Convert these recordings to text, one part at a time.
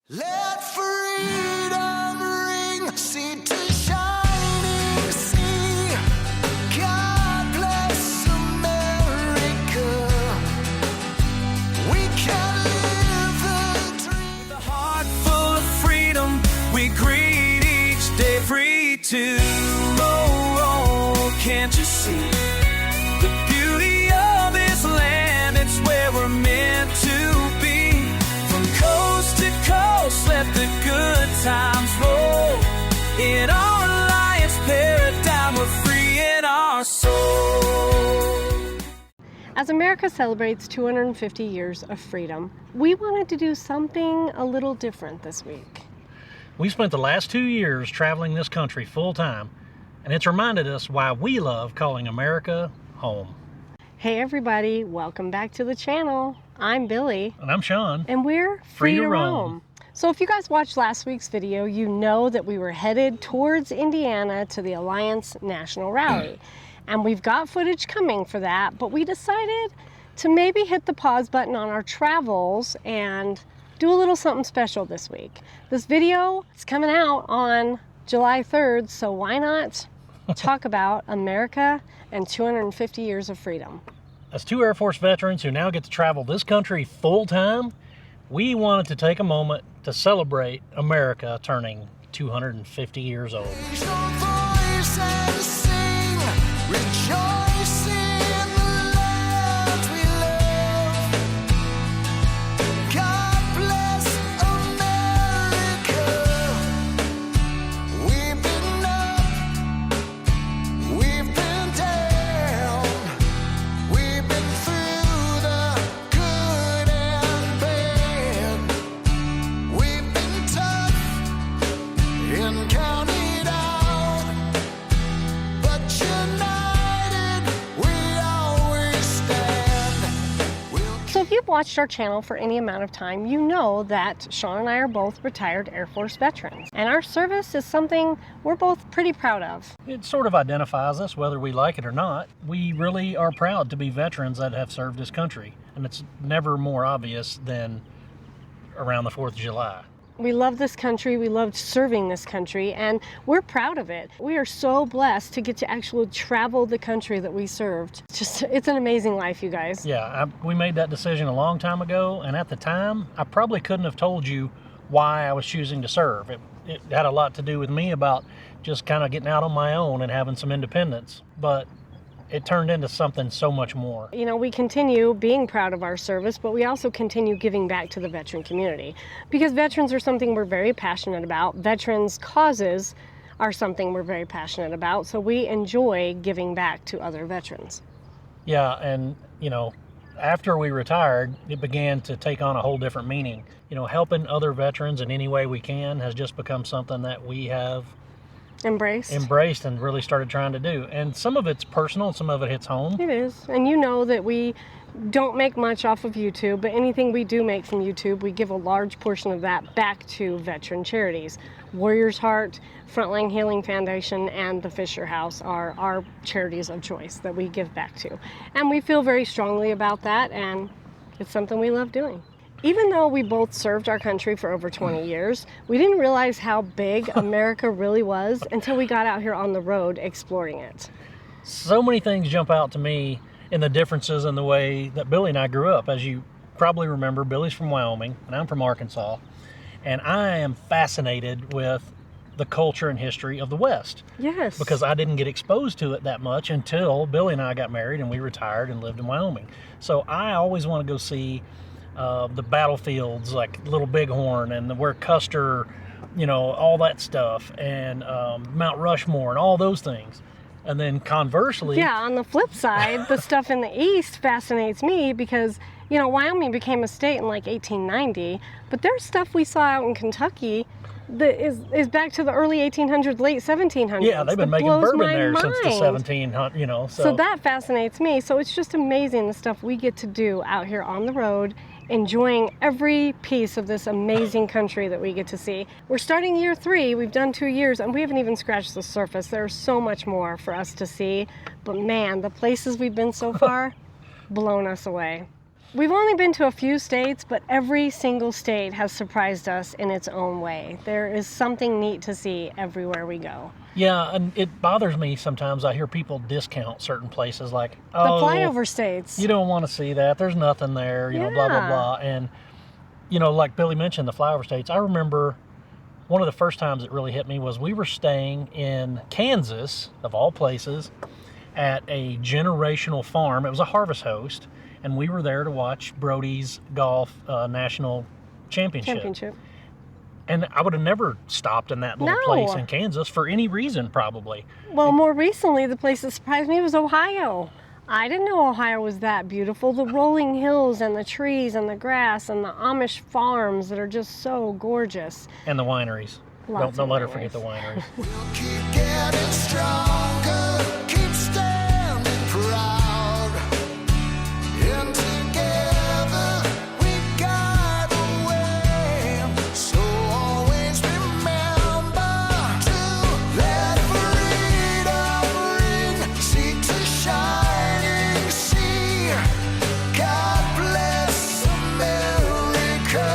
Let freedom ring, sea to shining sea. God bless America. We can live the dream. With a heart full of freedom, we greet each day free to. Can't you see the beauty of this land? It's where we're meant to be. From coast to coast, let the good times roll. In our Alliance paradigm, we're free in our soul. As America celebrates 250 years of freedom, we wanted to do something a little different this week. We spent the last 2 years traveling this country full time, and it's reminded us why we love calling America home. Hey everybody, welcome back to the channel. I'm Billy. And I'm Sean. And we're free to roam. So if you guys watched last week's video, you know that we were headed towards Indiana to the Alliance National Rally. And we've got footage coming for that, but we decided to maybe hit the pause button on our travels and do a little something special this week. This video is coming out on July 3rd, so why not talk about America and 250 years of freedom. As two Air Force veterans who now get to travel this country full time, we wanted to take a moment to celebrate America turning 250 years old. Raise your voice and sing, rejoice in the land we love. God bless America. We've been up, we've been down, we've been through the good and bad. We've been tough and counted out, but united we always stand. So if you've watched our channel for any amount of time, you know that Sean and I are both retired Air Force veterans. And our service is something we're both pretty proud of. It sort of identifies us whether we like it or not. We really are proud to be veterans that have served this country. And it's never more obvious than around the 4th of July. We love this country, we loved serving this country, and we're proud of it. We are so blessed to get to actually travel the country that we served. It's an amazing life, you guys. Yeah, we made that decision a long time ago, and at the time, I probably couldn't have told you why I was choosing to serve. It had a lot to do with me about just kind of getting out on my own and having some independence, but it turned into something so much more. You know, we continue being proud of our service, but we also continue giving back to the veteran community because veterans are something we're very passionate about. Veterans' causes are something we're very passionate about, so we enjoy giving back to other veterans. Yeah, and you know, after we retired, it began to take on a whole different meaning. You know, helping other veterans in any way we can has just become something that we have embraced and really started trying to do. And some of it's personal, some of it hits home. It is. And you know that we don't make much off of YouTube, but anything we do make from YouTube, we give a large portion of that back to veteran charities. Warrior's Heart, Frontline Healing Foundation, and the Fisher House are our charities of choice that we give back to. And we feel very strongly about that, and it's something we love doing. Even though we both served our country for over 20 years, we didn't realize how big America really was until we got out here on the road exploring it. So many things jump out to me in the differences in the way that Billy and I grew up. As you probably remember, Billy's from Wyoming and I'm from Arkansas, and I am fascinated with the culture and history of the West. Yes. Because I didn't get exposed to it that much until Billy and I got married and we retired and lived in Wyoming. So I always want to go see the battlefields like Little Bighorn and where Custer, you know, all that stuff, and Mount Rushmore and all those things. And then conversely... Yeah, on the flip side, the stuff in the East fascinates me because, you know, Wyoming became a state in like 1890, but there's stuff we saw out in Kentucky that is back to the early 1800s, late 1700s. Yeah, they've been making bourbon there mind. since the 1700s, you know. So that fascinates me. So it's just amazing the stuff we get to do out here on the road, enjoying every piece of this amazing country that we get to see. We're starting year 3, we've done 2 years, and we haven't even scratched the surface. There's so much more for us to see, but man, the places we've been so far, blown us away. We've only been to a few states, but every single state has surprised us in its own way. There is something neat to see everywhere we go. Yeah, and it bothers me sometimes. I hear people discount certain places like, The oh, flyover states. you don't want to see that. There's nothing there, you know, blah, blah, Yeah. blah. And, you know, like Billy mentioned, the flyover states, I remember one of the first times it really hit me was we were staying in Kansas, of all places, at a generational farm. It was a harvest host, and we were there to watch Brody's golf national championship. And I would have never stopped in that little No. place in Kansas for any reason, probably. Well, more recently, the place that surprised me was Ohio. I didn't know Ohio was that beautiful. The rolling hills and the trees and the grass and the Amish farms that are just so gorgeous. And the wineries. Lots Don't of let her wineries. forget the wineries. We'll keep getting stronger, keep standing proud. And together we guide the way. So always remember to let freedom ring, seek to shining sea. God bless America.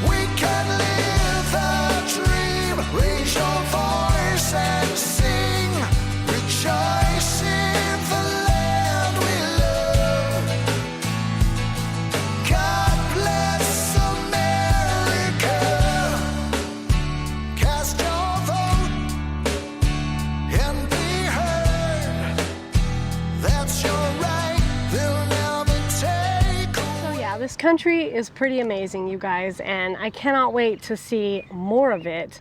We can live the dream, raise your voice and sing, rejoice in the land we love. God bless America. Cast your vote and be heard. That's your right, they'll never take away. So yeah, this country is pretty amazing, you guys, and I cannot wait to see more of it.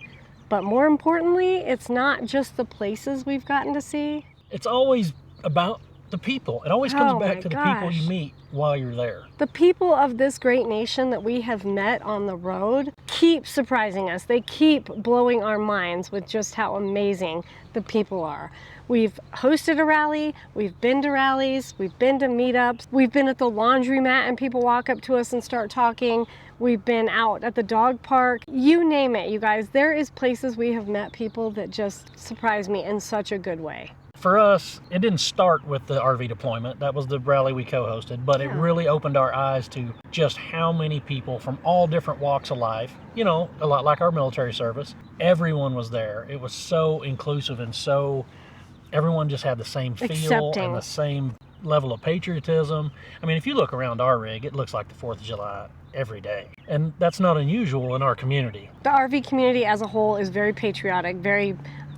But more importantly, it's not just the places we've gotten to see. It's always about the people. It always comes Oh back my to the people you gosh. meet while you're there. The people of this great nation that we have met on the road keep surprising us. They keep blowing our minds with just how amazing the people are. We've hosted a rally, we've been to rallies, we've been to meetups, we've been at the laundromat and people walk up to us and start talking. We've been out at the dog park. You name it, you guys. There is places we have met people that just surprise me in such a good way. For us, it didn't start with the RV deployment. That was the rally we co-hosted, but it Yeah. really opened our eyes to just how many people from all different walks of life, you know, a lot like our military service, everyone was there. It was so inclusive and so everyone just had the same feel Accepting. and the same level of patriotism. I mean, if you look around our rig, it looks like the 4th of July every day. And that's not unusual in our community. The RV community as a whole is very patriotic,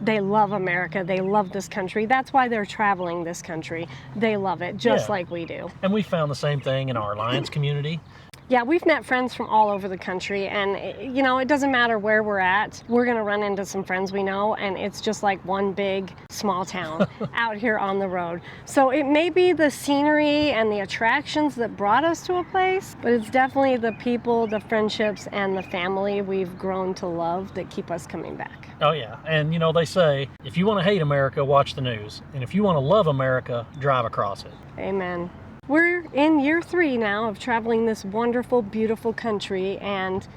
they love America, they love this country. That's why they're traveling this country. They love it, just Yeah. like we do. And we found the same thing in our Alliance community. Yeah, we've met friends from all over the country, and you know, it doesn't matter where we're at. We're gonna run into some friends we know, and it's just like one big small town out here on the road. So it may be the scenery and the attractions that brought us to a place, but it's definitely the people, the friendships, and the family we've grown to love that keep us coming back. Oh yeah, and you know, they say, if you want to hate America, watch the news. And if you want to love America, drive across it. Amen. We're in year 3 now of traveling this wonderful, beautiful country, and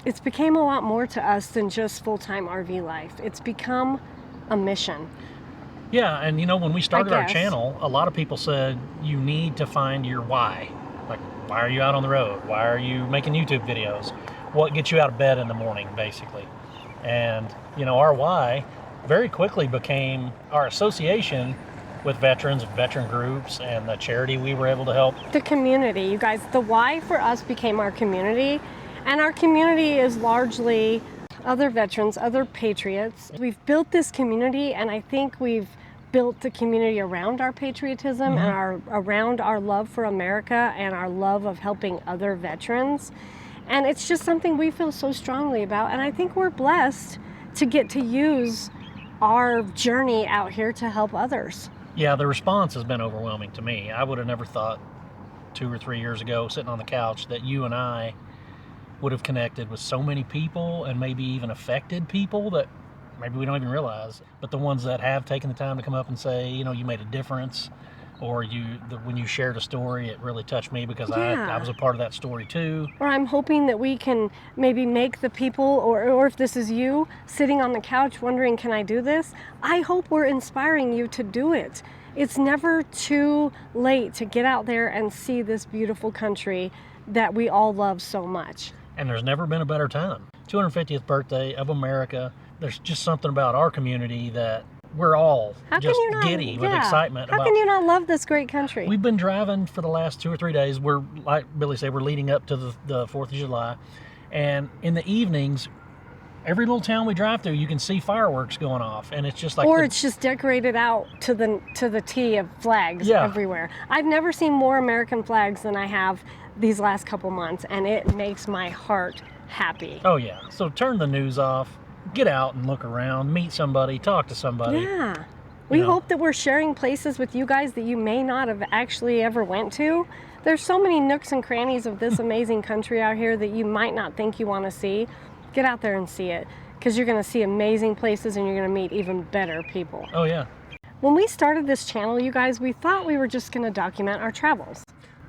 it's became a lot more to us than just full-time RV life. It's become a mission. Yeah, and you know, when we started our guess. channel, a lot of people said you need to find your why. Like, why are you out on the road? Why are you making YouTube videos? What gets you out of bed in the morning, basically? And, you know, our why very quickly became our association with veterans, veteran groups, and the charity we were able to help. The community, you guys, the why for us became our community, and our community is largely other veterans, other patriots. We've built this community, and I think we've built the community around our patriotism and around our love for America and our love of helping other veterans. And it's just something we feel so strongly about, and I think we're blessed to get to use our journey out here to help others. Yeah, the response has been overwhelming to me. I would have never thought 2 or 3 years ago, sitting on the couch, that you and I would have connected with so many people and maybe even affected people that maybe we don't even realize. But the ones that have taken the time to come up and say, you know, you made a difference, or when you shared a story, it really touched me because Yeah. I was a part of that story too. Or I'm hoping that we can maybe make the people, or if this is you sitting on the couch wondering, can I do this? I hope we're inspiring you to do it. It's never too late to get out there and see this beautiful country that we all love so much. And there's never been a better time. 250th birthday of America. There's just something about our community that we're all just giddy with excitement. How can you not love this great country? We've been driving for the last 2 or 3 days. We're, like Billy said, we're leading up to the 4th of July. And in the evenings, every little town we drive through, you can see fireworks going off. And it's just like... Or it's just decorated out to the T of flags everywhere. I've never seen more American flags than I have these last couple months. And it makes my heart happy. Oh, yeah. So turn the news off. Get out and look around, meet somebody, talk to somebody. Yeah. We hope that we're sharing places with you guys that you may not have actually ever went to. There's so many nooks and crannies of this amazing country out here that you might not think you want to see. Get out there and see it, because you're going to see amazing places and you're going to meet even better people. Oh, yeah. When we started this channel, you guys, we thought we were just going to document our travels.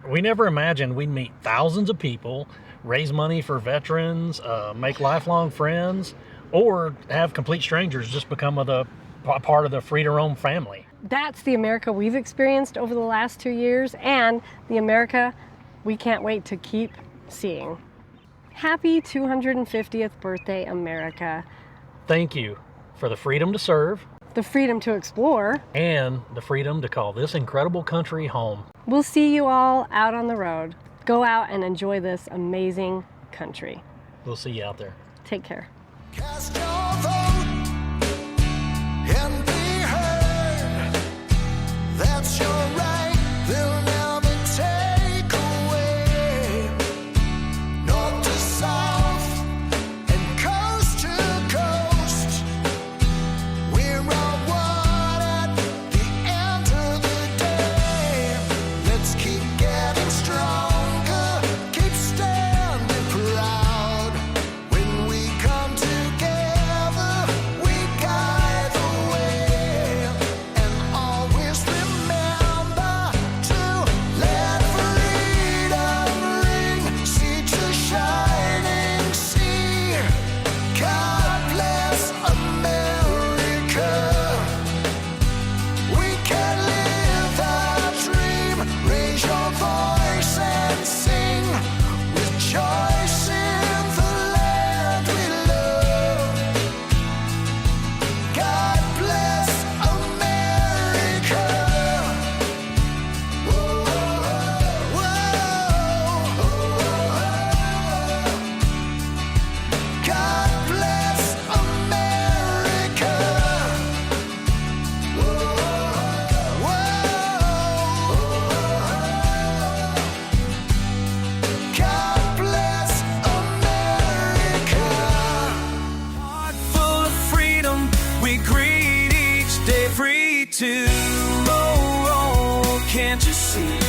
We never imagined we'd meet thousands of people, raise money for veterans, make lifelong friends, or have complete strangers just become a part of the Free to Roam family. That's the America we've experienced over the last 2 years, and the America we can't wait to keep seeing. Happy 250th birthday, America. Thank you for the freedom to serve, the freedom to explore, and the freedom to call this incredible country home. We'll see you all out on the road. Go out and enjoy this amazing country. We'll see you out there. Take care. Cast your vote and be heard. That's your right. They'll never take away. North to south and coast to coast. We're all one at the end of the day. Let's keep getting stronger. Keep standing proud. When we come together, we guide the way. And always remember to let freedom ring. Sea to shining sea. God bless America. We can live our dream. Raise your voice and sing. Rejoice in the land we love. God bless America. Whoa, whoa, God bless America. God bless America. Heart full of freedom, we greet each day free to roll. Can't you see?